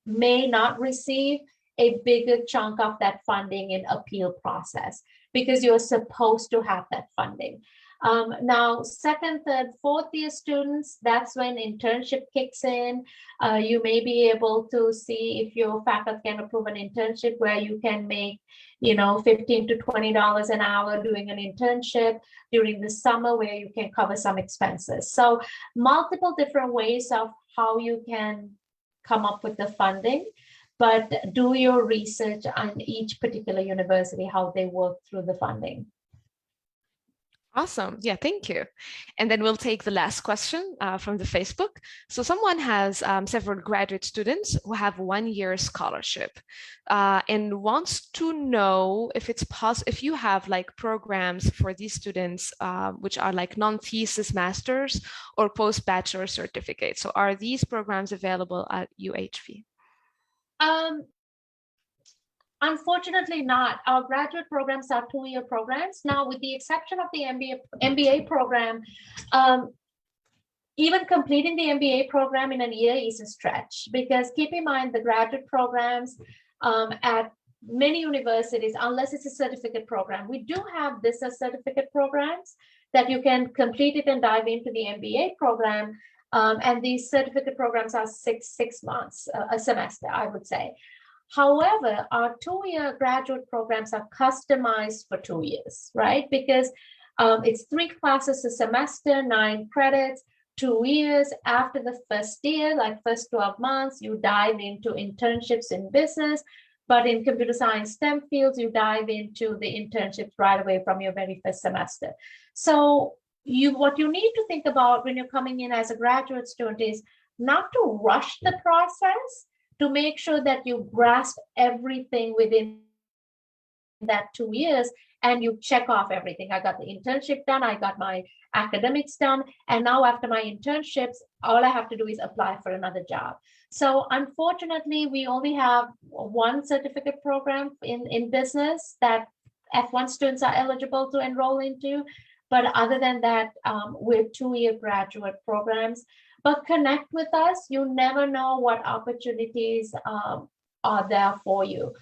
may not receive a bigger chunk of that funding in appeal process because you're supposed to have that funding. Now, second, third, fourth year students, that's when internship kicks in. You may be able to see if your faculty can approve an internship where you can make, $15 to $20 an hour doing an internship during the summer where you can cover some expenses. So multiple different ways of how you can come up with the funding, but do your research on each particular university, how they work through the funding. Awesome. Yeah, thank you. And then we'll take the last question from the Facebook. So someone has several graduate students who have 1 year scholarship and wants to know if it's possible, if you have like programs for these students, which are like non-thesis masters or post-bachelor certificates. So are these programs available at UHV? Unfortunately not. Our graduate programs are 2-year programs. Now, with the exception of the MBA program, even completing the MBA program in a year is a stretch, because keep in mind the graduate programs at many universities, unless it's a certificate program, we do have business certificate programs that you can complete it and dive into the MBA program. And these certificate programs are six months, a semester, I would say. However, our 2-year graduate programs are customized for 2 years, right? Because it's 3 classes a semester, 9 credits, 2 years. After the first year, like first 12 months, you dive into internships in business, but in computer science STEM fields, you dive into the internships right away from your very first semester. So what you need to think about when you're coming in as a graduate student is not to rush the process, to make sure that you grasp everything within that 2 years and you check off everything. I got the internship done, I got my academics done, and now after my internships, all I have to do is apply for another job. So unfortunately, we only have 1 certificate program in business that F1 students are eligible to enroll into. But other than that, we're 2-year graduate programs. But connect with us. You never know what opportunities are there for you.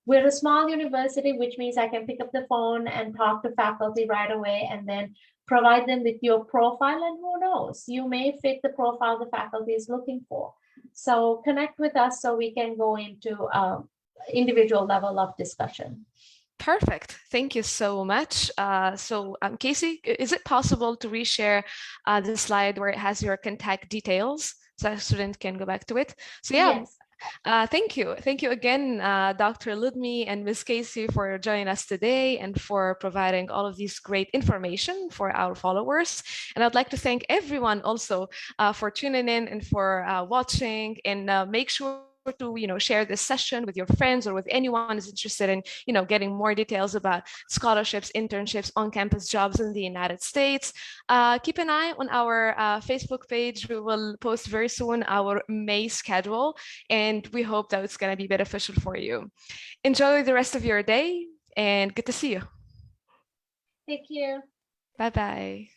We're a small university, which means I can pick up the phone and talk to faculty right away and then provide them with your profile. And who knows, you may fit the profile the faculty is looking for. So connect with us so we can go into individual level of discussion. Perfect. Thank you so much. Casey, is it possible to reshare the slide where it has your contact details so a student can go back to it? So yeah, yes. Thank you. Thank you again, Dr. Ludmi and Ms. Casey, for joining us today and for providing all of these great information for our followers. And I'd like to thank everyone also for tuning in and for watching, and make sure to share this session with your friends or with anyone who's interested in getting more details about scholarships, internships, on-campus jobs in the United States. Keep an eye on our Facebook page. We will post very soon our May schedule, and we hope that it's going to be beneficial for you. Enjoy the rest of your day, and good to see you. Thank you. Bye-bye.